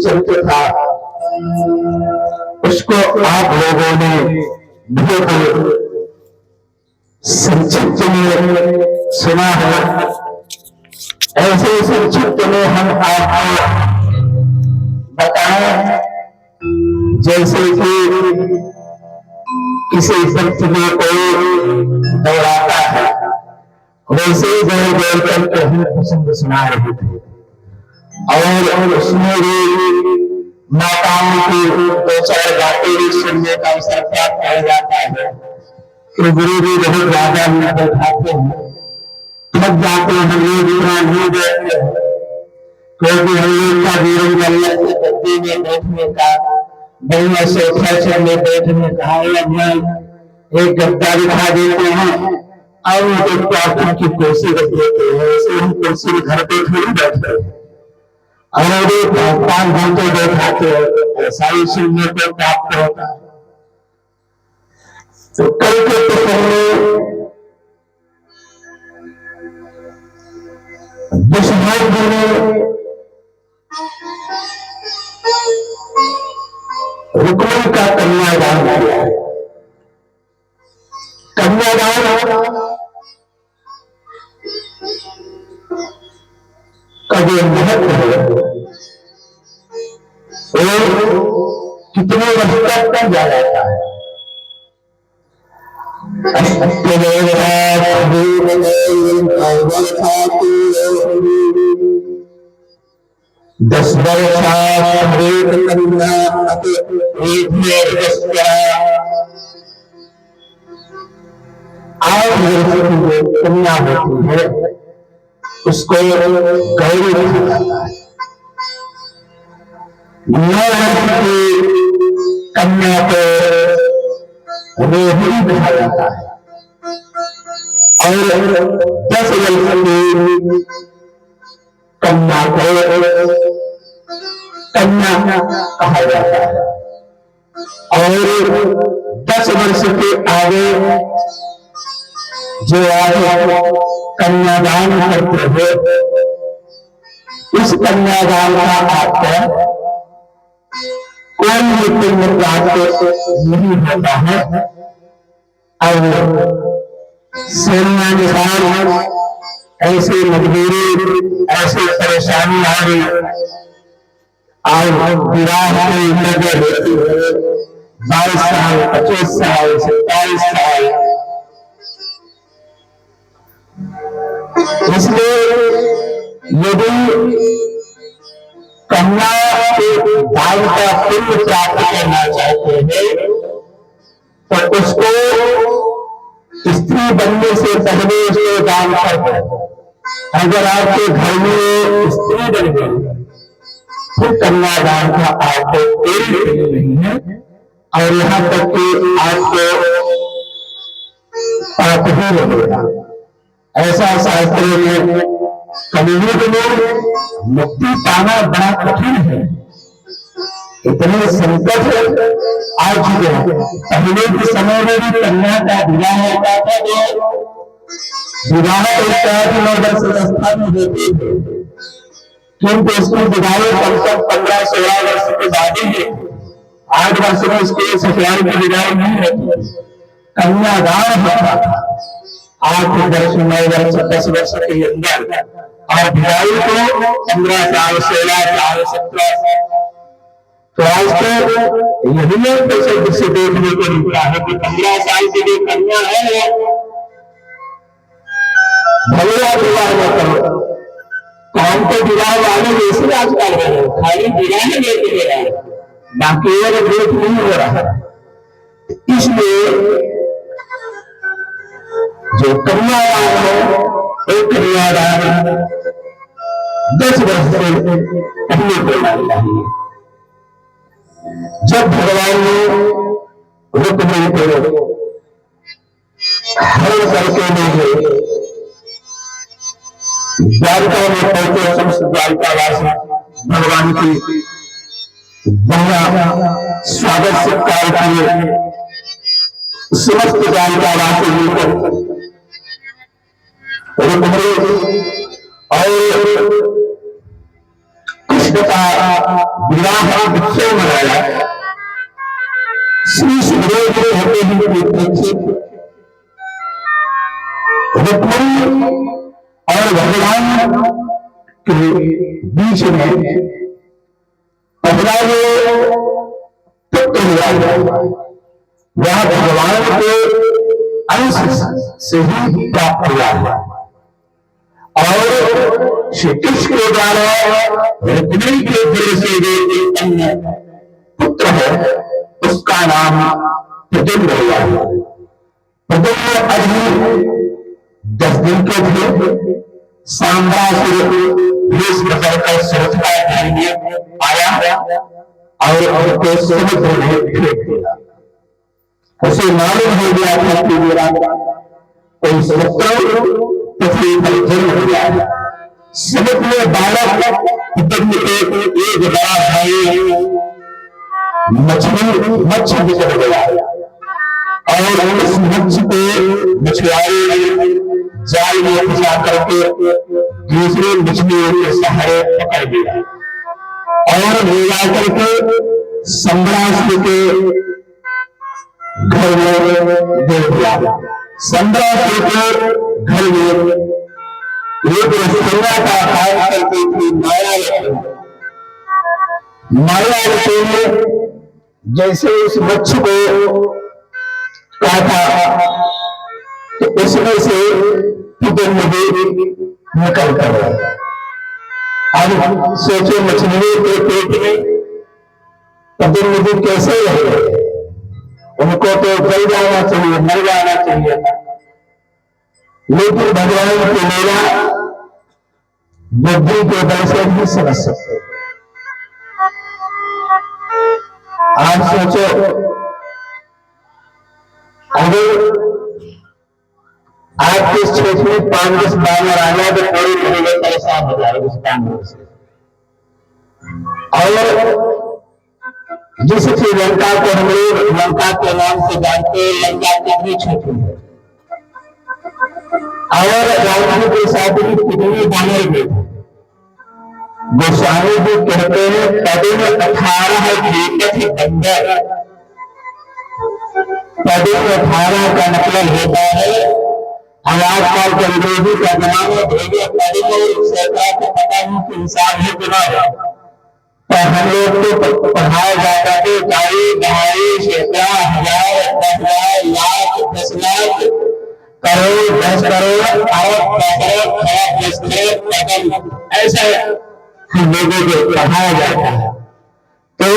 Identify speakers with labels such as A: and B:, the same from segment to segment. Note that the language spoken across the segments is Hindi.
A: चरित्र था उसको आप लोगों ने बहुत संक्षिप्त में सुना है। ऐसे संक्षिप्त में हम आपको बताएं जैसे कि किसी प्रतिमा को दौड़ाता है, वैसे ही दौड़ दौड़ करके हम प्रसंग सुना रहे थे। और उसमें भी माताओं की दो चार बातें भी सुनने का अवसर प्राप्त हो जाता है कि गुरु जी बहुत ज्यादा बैठाते हैं, थक जाते हैं, हम लोग इतना नहीं बैठते हैं, क्योंकि हम लोग का जीवन गल्लत के गद्दे में बैठने का, बढ़िया सोफा में बैठने का, एक गद्दा दिखा देते हैं और उनको प्रार्थना की कुर्सी रख देते हैं। ऐसे हम कुर्सी घर पे थोड़ी बैठते हैं और 5 घंटे बैठाते हैं, ऐसा ही सुनने को प्राप्त होता है। तो कल के प्रसंग में दुष्भाग्य ने रुक्मणी का कन्यादान किया है। कन्यादान का जो महत्व है वो कितने वर्ष तक कर जा जाता है। 10 कन्या होती है उसको गौरी कहा जाता है। 9 वर्ष की कन्या को रोहिणी कहा जाता है और 10 वर्ष की कन्या को कन्या कहा जाता है और 10 वर्ष के आगे जो आप कन्यादान करते हो उस कन्यादान का आपको कोई भी पुण्य प्राप्त नहीं होता है। और सेनानुसार ऐसी मजबूरी, ऐसी परेशानी आ गई और विवाह की उम्र होती है 22 साल, 25 साल, 27 साल। इसलिए यदि कन्या के दान का पुण्य प्राप्त करना चाहते हैं तो उसको स्त्री बनने से पहले उसको दान कर दो। अगर आपके घर में स्त्री बन गई फिर कन्यादान का आपको कोई नहीं है और यहाँ तक कि आपको पाप ही लगेगा। ऐसा शास्त्रों में कलियुग में मुक्ति पाना बड़ा कठिन है, इतने संकट आ चुके हैं। पहले के समय में भी कन्या का विवाह होता था जो विवाह 9 वर्ष अवस्था में होती है, किंतु उसकी विवाह कम से कम 15-16 वर्ष के बाद ही है। 8 वर्ष में उसके ससुराल की विवाह नहीं होती, कन्यादान होता था 8 वर्ष, 9 वर्ष, 10 वर्ष के अंदर और भिलाई को 15 साल, 16 साल, 17 साल। तो आज तो यही प्रसिद्ध से देखने को मिलता है कि 15 साल की जो कन्या है भैया विवाह न करो, काम तो विवाह वाले जैसे आजकल है, खाली विवाह लेके दे रहा है, बाकी और देख नहीं हो रहा है। इसलिए जो कन्यादान है एक कन्यादान 10 वर्ष से पहले करना चाहिए। जब भगवान ने रुक्मिणी को हरण करके ले द्वारका में पहुंचे, समस्त द्वारकावासी भगवान की बढ़िया स्वागत सत्कार किए। समस्त द्वारकावासी मिलकर रुक्मिणी और कृष्ण का विवाह आया। श्री सुखदेव जी कहते हैं रुक्मिणी और भगवान के बीच में पहला जो पुत्र हुआ वह भगवान के अंश से ही प्राप्त हुआ है और श्री कृष्ण के द्वारा रुक्मिणी के दिल से जो अन्य पुत्र है उसका नाम प्रद्युम्न हुआ है। प्रद्युम्न अभी 10 दिन के थे। सांबासुर भेष बदलकर सुरक्षा के लिए आया और उसको समुद्र में फेंक दिया। उसे मालूम हो गया था कि मेरा कोई शत्रु पृथ्वी पर जन्म लिया है। समुद्र में बालक एक बड़ा भाई मच्छी बिगड़ गया और उस मच्छी को मछुआरे जाल में फंसा करके दूसरे मछलियों के सहारे पकड़ दिया और ले जाकर के संबरासुर के घर में दे दिया। संबरासुर के घर में एक रसोईया का काम करती थी माया लक्ष्मी जैसे उस मच्छी को काटा तो उसमें से निकल कर अब सोचो मछलियों के पेट में प्रतिनिधि कैसे रहे। उनको तो जल जाना चाहिए, मर जाना चाहिए था, लेकिन भगवान की लीला बुद्धि के बल से भी समझ सकते। आप सोचो अगर आपके क्षेत्र में 5-10 बानर आ जाए तो पूरी महीने परेशान हो जाए उस बानर से। और जिस श्रीलंका को हम लोग लंका के नाम से जानते हैं, लंका कितनी छोटी है और राम जी के साथ भी कितनी बानर गए। गोस्वामी जी कहते हैं पदे में 18 थे बंदर। पदे में 18 का मतलब होता है आजकल के अंग्रेजी का जमाना भेजे पदे में सैकड़ा को पता नहीं कि इंसान है कि नहीं, पर हम लोग को पढ़ाया जाता है 2,000 सैकड़ा 1000 10,000 लाख 10 लाख करोड़ 10 करोड़ अरब 10 अरब 10 कदम ऐसे हम लोगों को पढ़ाया जाता है। तो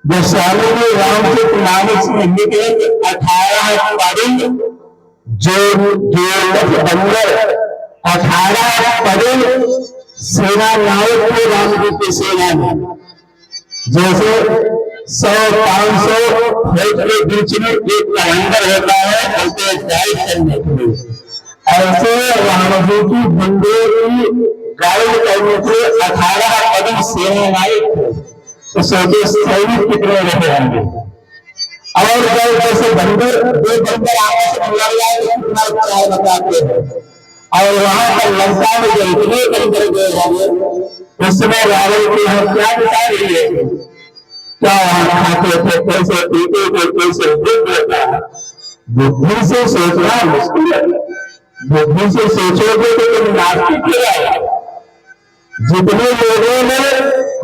A: गोस्वामी ने रामचरित मानस में लिखे 18 पद जो अंदर 18 पद सेना नायक थे राम जी की सेना में। जैसे 100-500 फौज के बीच में एक कमांडर होता है उसे गाइड करने के लिए, ऐसे राम जी की बंदूक गाइड करने से 18 पद सेना नायक थे। तो सोचे सैनिक कितने रहे होंगे और जब जैसे बंदर 2 बंदर आपस में लड़ जाए तो कितना उपचार बताते हैं। और वहां पर लंका में जो इतने बंदर गए होंगे उस समय रावण की हम क्या बता रही है, क्या वहां खाते थे, कैसे पीते थे, कैसे दुख होता है। बुद्धि से सोचना मुश्किल है। बुद्धि से सोचोगे तो तुम नास्तिक हो जाओगे। जितने लोगों ने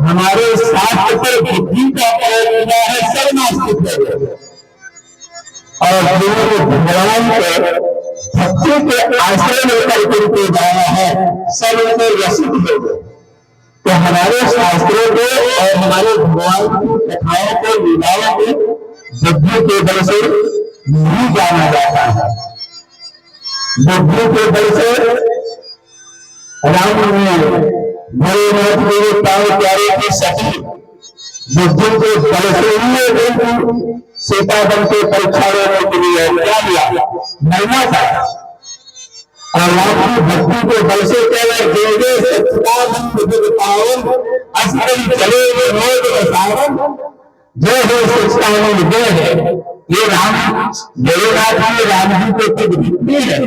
A: हमारे शास्त्र पर बुद्धि का प्रयोग किया है सब नास्तिक हो गए और जिन्होंने भगवान को भक्ति के आश्रय लेकर उनको जाना है सब उनको रसिक हो गए। तो हमारे शास्त्रों को और हमारे भगवान की कथाओं को लीलाओं को बुद्धि के बल से नहीं जाना जाता है। बुद्धि के बल से राम ने भोलेनाथ मेरे प्राण प्यारे की सती बुद्धि के बल से ही सीता बन के परीक्षा लेने के लिए क्या लिया मरना था और राम की भक्ति के बल से केवल देवे चले जो है सच्चिदानंद दे है। ये राम भोलेनाथ जी राम जी के खुद भक्ति है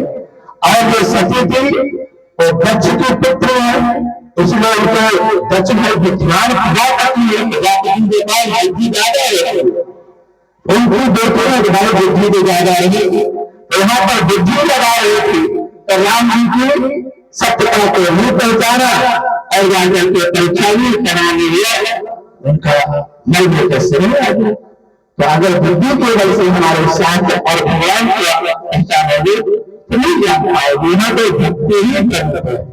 A: और जो सती थी वो बच्चे के पुत्र है इसलिए उनको दक्षिण ध्यान किया करती है, प्रजापति के पास बुद्धि ज्यादा है, उनकी बेटियां भाई बुद्धि को ज्यादा रही, यहाँ पर बुद्धि लगा रही थी, तो राम जी की सत्यता को नहीं पहचाना और जाकर के परीक्षा भी कराने लिया, उनका नल में शरीर आ गया। तो अगर बुद्धि की वजह से हमारे शास्त्र और भगवान को पहचानोगे तो नहीं जान पाओगे, यहाँ तो भक्ति ही करते हैं।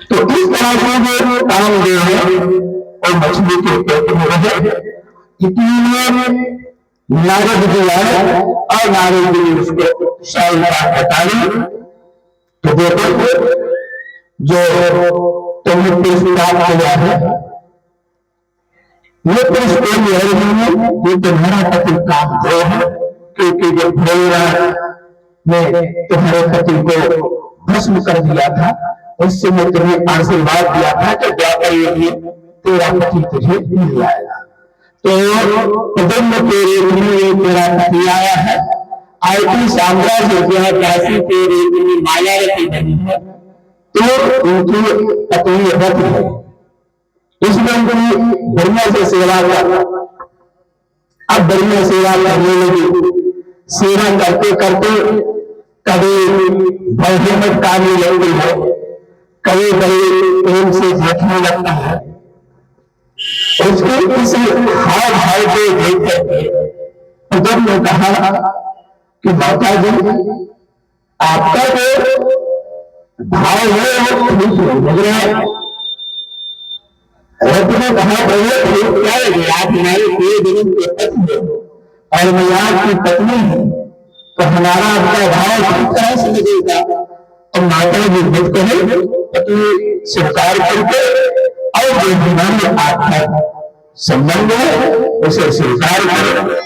A: तो इस तरह से जो काम जो है और मछली के पेट में रहे, इतने नारद जी आए और नारद जी उसको सारी बात बताई। तो देखो जो तुमने पुरुष प्राप्त किया है, ये पुरुष कोई है नहीं, ये तुम्हारा पति कामदेव है, क्योंकि जब भोलेनाथ ने तुम्हारे पति को भस्म कर दिया था, उससे मैं तुम्हें आशीर्वाद दिया था कि द्वापर युग में तेरा पति तुझे मिल जाएगा। तो प्रजन्म के रूप में ये तेरा पति आया है, आयती साम्राज्य जो है काशी के रूप में माया रखी बनी है, तो उनकी पत्नी रथ है, इसमें उनकी बढ़िया से सेवा कर। अब बढ़िया सेवा करने लगी, सेवा करते करते कभी भय में कार्य लग गई है, कभी कभी प्रेम से देखने लगता है, उसके किसी हाव भाव को देख करके जब ने कहा कि माता जी आपका जो भाव है वो ठीक है, लग रहा है। रथ ने कहा क्या लगे, आप हमारे पूरे जन्म के पति हो और मैं आपकी पत्नी हूँ, तो हमारा आपका भाव किस तरह से लगेगा। और माता जी बुद्ध कहे पति स्वीकार करके और जो हमारे आपका संबंध है उसे स्वीकार करें।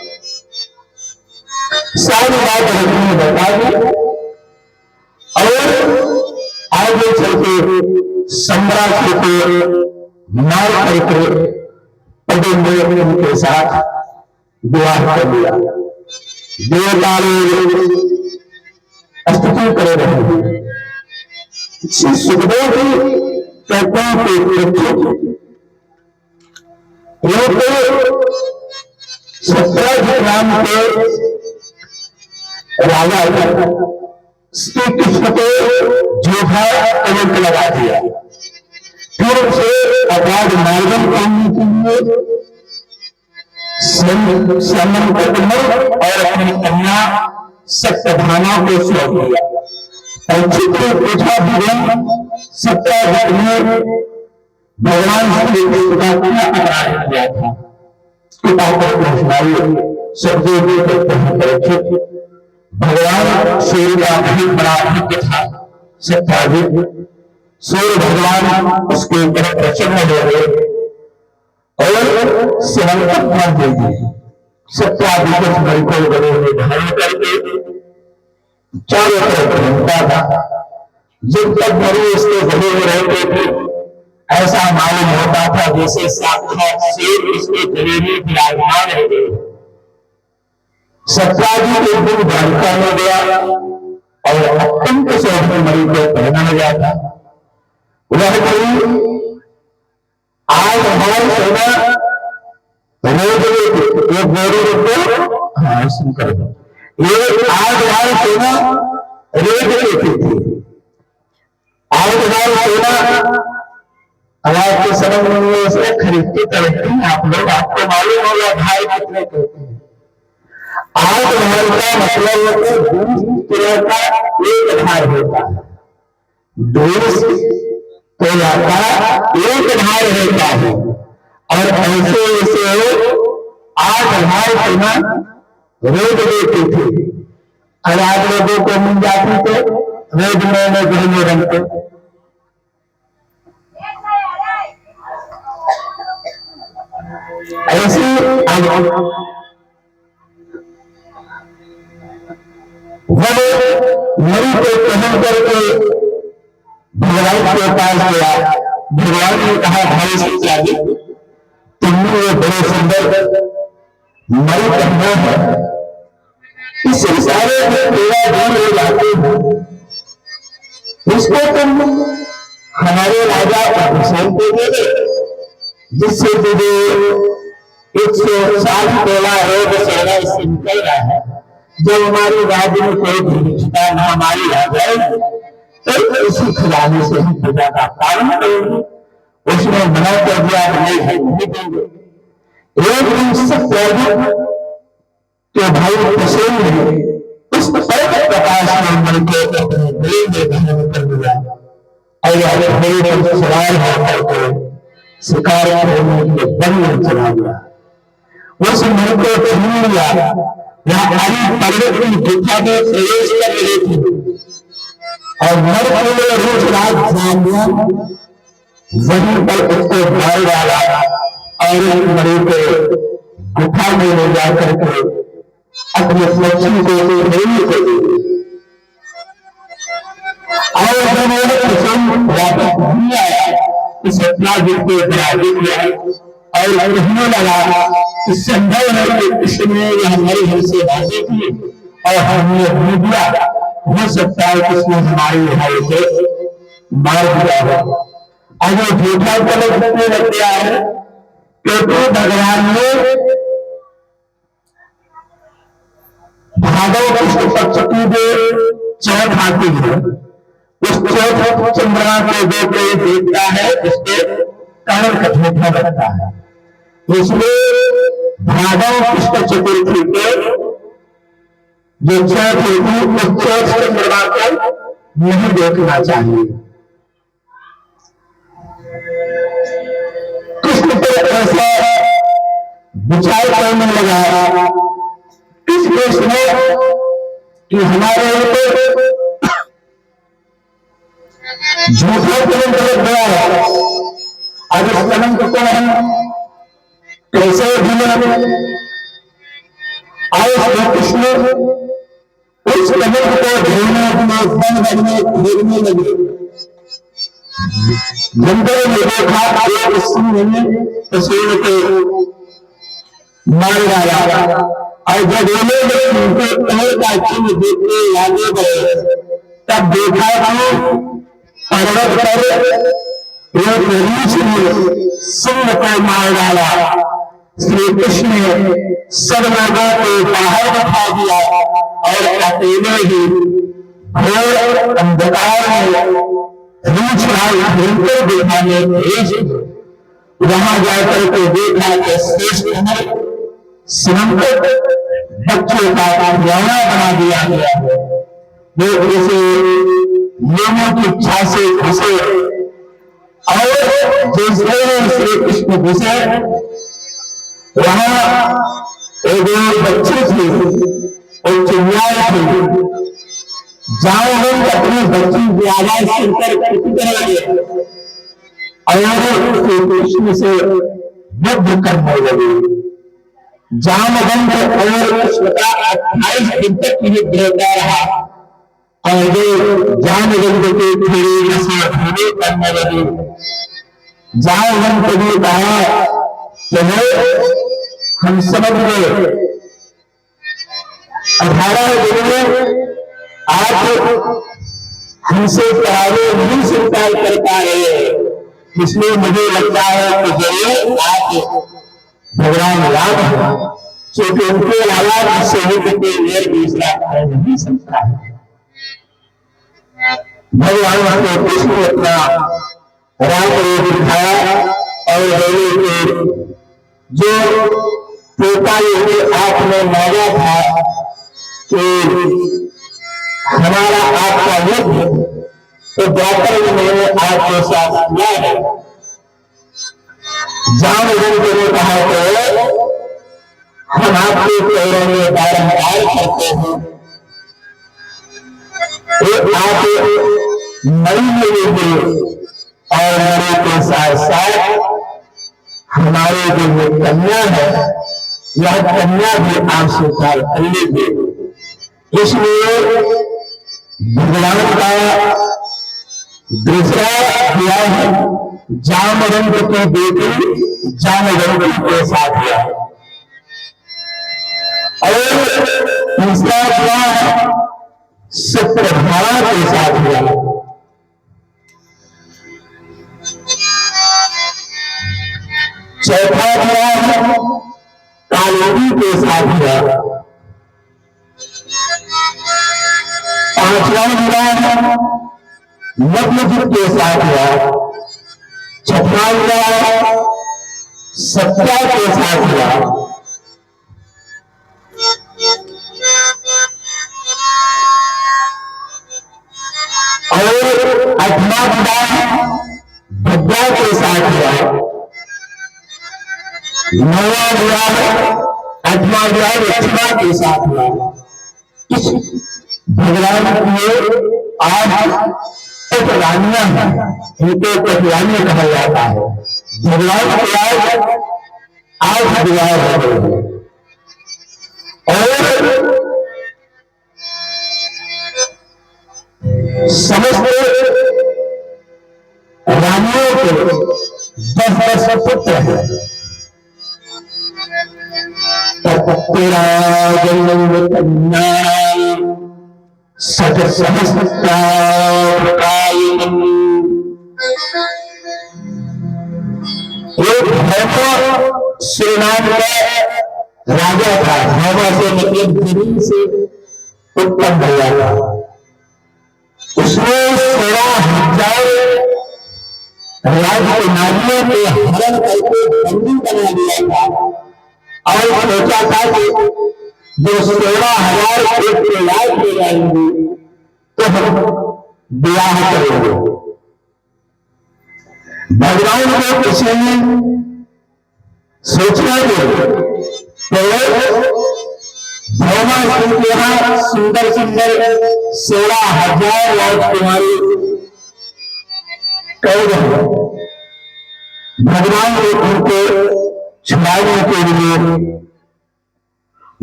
A: सारी बात रत्न ने बता दी और आगे चलके सम्राट को मार करके पदोन्नति उनके साथ विवाह कर लिया। देवता स्तुति कर रहे हैं, सुखदेव की चर्चा के प्रेक्षित सत्यराज नाम के राजा श्री कृष्ण को झूठा कलंक लगा दिया, फिर उसे अपराध मार्गन करने के लिए समन और अपनी कन्या सत्यभामा को सौंप दिया। परीक्षित ने पूछा, भगवान सत्याजित ने भगवान श्री कृष्ण का क्या अपराध किया था, सुखदेव जी कहते हैं परीक्षित भगवान सूर्य का भी बड़ा भक्त था सत्याजित। सूर्य भगवान उसके ऊपर प्रसन्न हो गए और सेवंकत मान दे दिए। सत्याजित मई को गले में धारण करके चारों तरफ घूमता था। जब तक मरी उसके गले में रहते थे ऐसा मालूम होता था जैसे साक्षात शेर इसके गले में विराजमान रह गए। सत्याजित एक दिन द्वारिका में गया और अत्यंत शोभन मणि को पहना गया था। वह कोई आज हमारी सेना रोज एक गोरी को सुन कर ये आज हमारी सेना रेत लेती थी। आज हमारी सेना आज के समय में इसे खरीदती खरीदती हैं आप लोग, आपको मालूम होगा भाई कितने कहते हैं। आज हमारे का मतलब 20 किलो का एक भार होता है, 20 किलो का एक भार होता है और ऐसे ऐसे 8 भार सेना रोज देती थी और आज लोगों को मिल जाती थे रोज में घूमने रंगते। ऐसी वह मरी को पहन करके भगवान के पास गया। भगवान ने कहा भाई सत्याजित तुमने ये बड़े सुंदर मरी पहना है, इस संसार में तेरा दूर हो जाते हो, इसको तुम हमारे राजा अभिषेक को दे दे, जिससे तुझे 160 तोला रोग सेना इससे निकल रहा है। जब हमारे राज्य में कोई भिक्षुता न हमारी आ जाए तो इसी खजाने से हम प्रजा का पालन करेंगे। उसने मना कर दिया, नहीं देंगे। एक दिन सत्याग्रह के भाई प्रसन्न है, उस प्रकाश में मन के अपने दिल में धारण कर दिया और मेरे पर सवार होकर के शिकार करने के वन में चला गया। उस मन को छीन लिया। वह आदि पर्वत की गुफा में प्रवेश कर रही थी और मर के रोज रात जानिया वहीं पर उसको मार डाला और एक मरे को गुफा में ले जाकर के अपने लक्ष्मी को नहीं कर और वापस नहीं आया। इस घटना को और कहने लगा कि संभव है कि इसने हमारी हमसे बातें की और हमने भूल दिया। हो सकता है कि इसने हमारी भाई से मार दिया हो। अगर झूठा गलत करने लग गया है क्योंकि भगवान ने भादव कृष्ण पक्ष की जो चौथ आती है, उस चौथ चंद्रमा को जो कोई देखता है उसके कारण का झूठा लगता है। इसलिए भादव कृष्ण चतुर्थी के जो चौथ होगी उस चौथ चंद्रमा को नहीं देखना चाहिए। कृष्ण पर ऐसा विचार करने लगा इस देश में कि हमारे ऊपर झूठा कलंक लग गया है। अब इस कलंक को हम कैसे ढूंढेंगे? आए श्री कृष्ण उस कलंक को ढूंढने लगे। जंगल में देखा एक सिंह ने तस्वीर को मार डाला और जब उनके पैर का चिन्ह देखने आगे गए तब देखा कि पर्वत पर एक रीछ ने सिंह को मार डाला। श्री कृष्ण ने सब लोगों को बाहर बिठा दिया और अकेले ही घोर अंधकार में रीछ भयंकर दिखाने भेज वहां जाकर के देखा कि श्रेष्ठ संकट बच्चों का खिलौना बना दिया गया है। वो उसे लोगों की इच्छा से घुसे और जैसे श्री कृष्ण घुसे वहां एक बच्ची थी और चिड़िया थी। जाओ हम अपनी बच्ची की आवाज सुनकर करने लगे और श्री कृष्ण से युद्ध करने लगे। जामवंत और कृष्ण का 28 दिन तक युद्ध होता रहा और वे जामवंत के खड़े से खड़े करने लगे। जामवंत ने कहा कि हम समझ गए 18 दिन में आप हमसे पहले नहीं स्वीकार कर पा रहे, इसलिए मुझे लगता है कि जरूर आप भगवान राम है, क्योंकि उनके अलावा शहीद के लिए दूसरा नहीं सकता है। भगवान को कृष्ण अपना राम रूप दिखाया और बोले कि जो पोता के आपने मांगा था कि हमारा आपका युद्ध तो जाकर मैंने आपके साथ किया है। जामवंत ने कहा कि हम आपके पैरों में बारंबार करते हैं, आप मरी मिलेंगे और मरे के साथ साथ हमारे जो ये कन्या है यह कन्या भी आप स्वीकार कर लीजिए। इसलिए भगवान का दूसरा विवाह जामवंत की बेटी जामवंती के साथ हुआ और तीसरा विवाह सुप्रभारा के साथ हुआ। चौथा विवाह कालोनी के साथ हुआ। पांचवा विवाह मध्ययुग के साथ हुआ। छठवां विवाह सत्या के साथ हुआ। और आठवां विवाह भद्रा के साथ हुआ। नौवां विवाह आठवां विवाह लक्ष्मण के साथ हुआ। इस भगवान की आज रानियां हैं, इनको कटरानियां कहा जाता है। भगवान की आज विवाह हो गई है। और समस्त रानियों के 10 पुत्र हैं। तेरा जन्म कन्या सत सहस्त्र एक भैरव श्रीनाम का राजा था। भैरव से मतलब जमीन से उत्पन्न हुआ था। उसने 16,000 राजकुमारियों के हरण करके बंदी बना दिया था और सोचा था कि जो 16,000 एक लाख हो जाएंगे तो हम विवाह करेंगे। भगवान को किसी ने सोचना नहीं तो भगवान के यहाँ सुंदर सुंदर 16,000 राजकुमारी कैद हैं। भगवान ने उनको छुड़ाने के लिए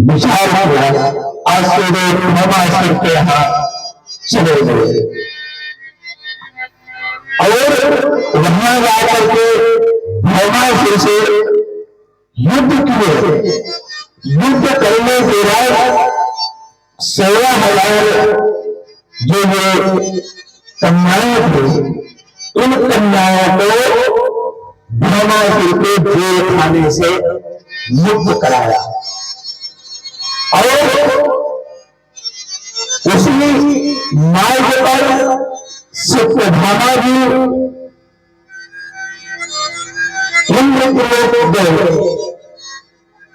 A: विचार किया और भगवान के यहाँ चले गए और वहां जाकर के भगवान से युद्ध किए। युद्ध करने के बाद 16,000 जो कन्याएं थी, इन कन्याओं को भगवान के जेल खाने से मुक्त कराया और उसी मार्ग पर सत्यभामा जी इंद्र को गए।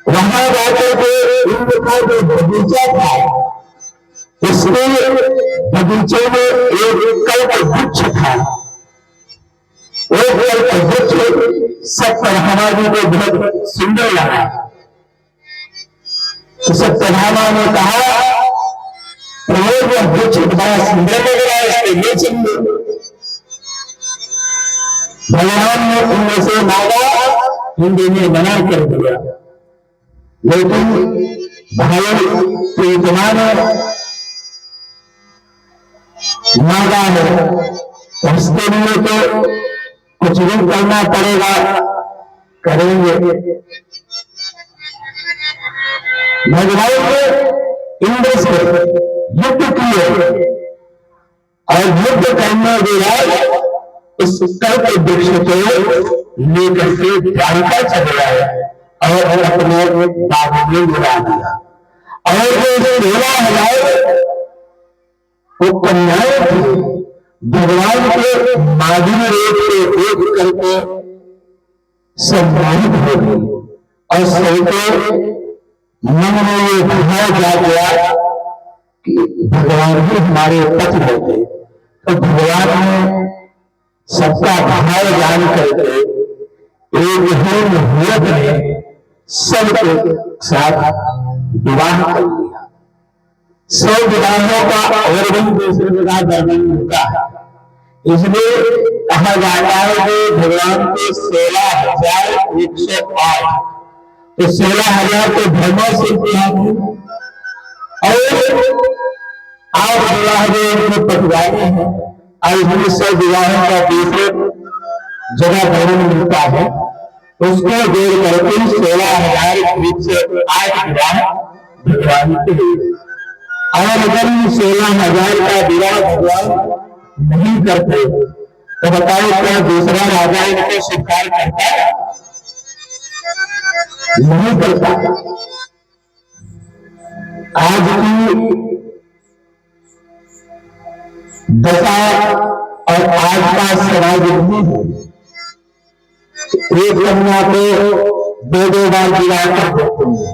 A: वहां जाकर के इंद्र का जो बगीचा था, उसके बगीचे में एक कल्प वृक्ष था। वो कल्प वृक्ष सत्यभामा जी को बहुत सुंदर लगा। तो सत्यभामा ने कहा, प्रभु वृक्ष बड़ा सुंदर लग रहा है, इसके लिए चलिए। भगवान ने उनमें से मांगा, इंद्र ने मना कर दिया। लेकिन भाई प्रीतमा ने मांगा है, उसके लिए तो कुछ भी करना पड़ेगा, करेंगे। भगवान ने इंद्र से युद्ध किए और युद्ध करने के बाद उस कल्प वृक्ष को लेकर के द्वारिका चले आए और अपने बाग में गिरा दिया। और जो 16,000 वो कन्याएं थी, भगवान के माधुर्य रूप से देख करके सम्मानित हो गई और सबके मन में ये भाव जा गया कि भगवान ही हमारे पति होते। तो भगवान ने सबका भाव जान करके एक ही मुहूर्त में सबके साथ विवाह कर लिया। 100 विवाहों का और भी दूसरे प्रकार वर्णन होता है। इसलिए कहा जाता है कि भगवान के 16,108 तो 16,000 को धर्मों से किया और आप विवाह जो पटवाने हैं और इसमें 100 विवाहों का दूसरे जगह वर्णन मिलता है, उसको जोड़ करके 16,108 विवाह भगवान के लिए। और अगर 16,000 का विवाह भगवान नहीं करते तो बताओ क्या दूसरा राजा इनको स्वीकार करता है? नहीं करता। आज की दशा और आज का समाज एक कन्या को दो बार विवाह कर देते हैं,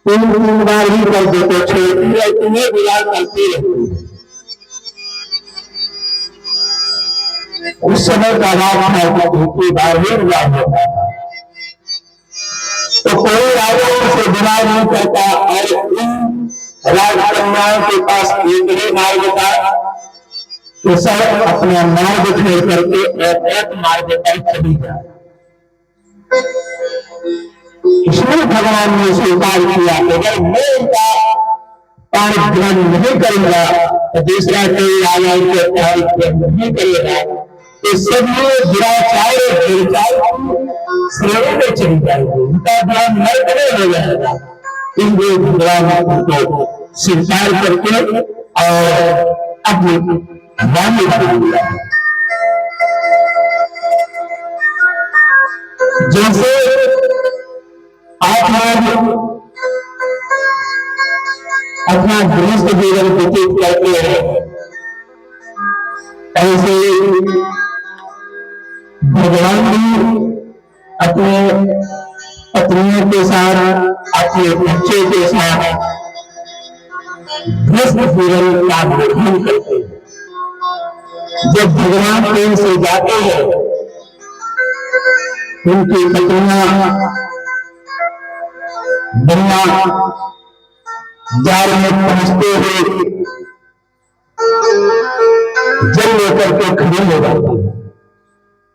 A: तीन बार ही कर देते, छोटी है तुम्हें विवाह करती रहती है। उस समय का राज था कि बार ही विवाह होता था, तो कोई राजा से विवाह नहीं करता। और इन राजकन्याओं के पास एक ही मार्ग था कि सब अपना मार्ग छोड़ करके और एक मार्ग पर चली जाए। इसलिए भगवान ने स्वीकार किया अगर मैं इनका पारिग्रहण नहीं करूंगा तो दूसरा कोई राजा के पारिग्रहण नहीं करेगा, तो सब में दुराचार और दुर्चार श्रेणी में चली जाएगी, उनका ध्यान नर्क में हो जाएगा। इसलिए भगवान को स्वीकार करके और अपनी वाणी बना दिया। जैसे आप लोग अपना गृहस्थ जीवन व्यतीत करते हैं, ऐसे भगवान भी अपने पत्नियों के साथ, अपने बच्चे के साथ गृहस्थ जीवन का निर्वहन करते हैं। जब भगवान कहीं से जाते हैं, उनकी पत्नियां बिना जार में पहुंचते हुए जल लेकर के खड़े हो जाते हैं,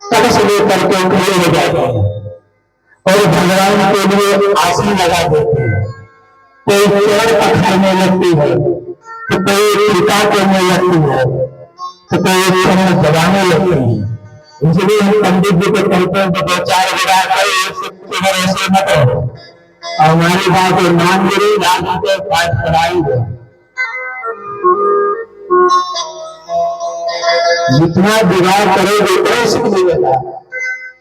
A: कलश लेकर के खड़े हो जाते हैं और भगवान के लिए आसन लगा देते हैं। कोई पेड़ पकड़ने लगती है, तो कोई टीका करने लगती है, तो कोई चरण दबाने लगती है। इसलिए हम पंडित जी को कहते हैं कि दो चार विवाह करो, ऐसे मत हो, और हमारी बात मान गिरी राजू को पाठ कराएंगे। जितना विवाह करोगे उतना सुख मिलेगा।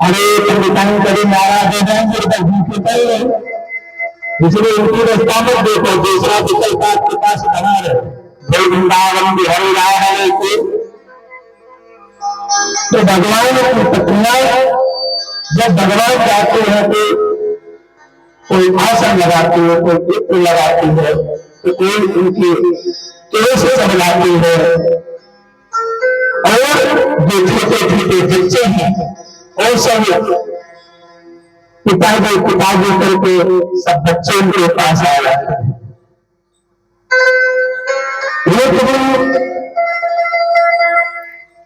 A: अरे पंडितान कभी नाराज हो जाएंगे तो भूखे करेंगे, इसलिए उनकी रास्ता मत देखो, दूसरा विकल्प आपके पास बना रहे। जय वृंदावन बिहारी राय तो भगवान की पत्नियां जब भगवान जाते हैं तो कोई आसन लगाती है, कोई इत्र लगाती है, तो कोई उनकी केस चढ़ाती है, और जो छोटे छोटे बच्चे हैं वो सब पिताजी करके सब बच्चे उनके पास आ जाते हैं।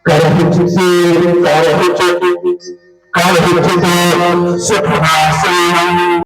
A: कर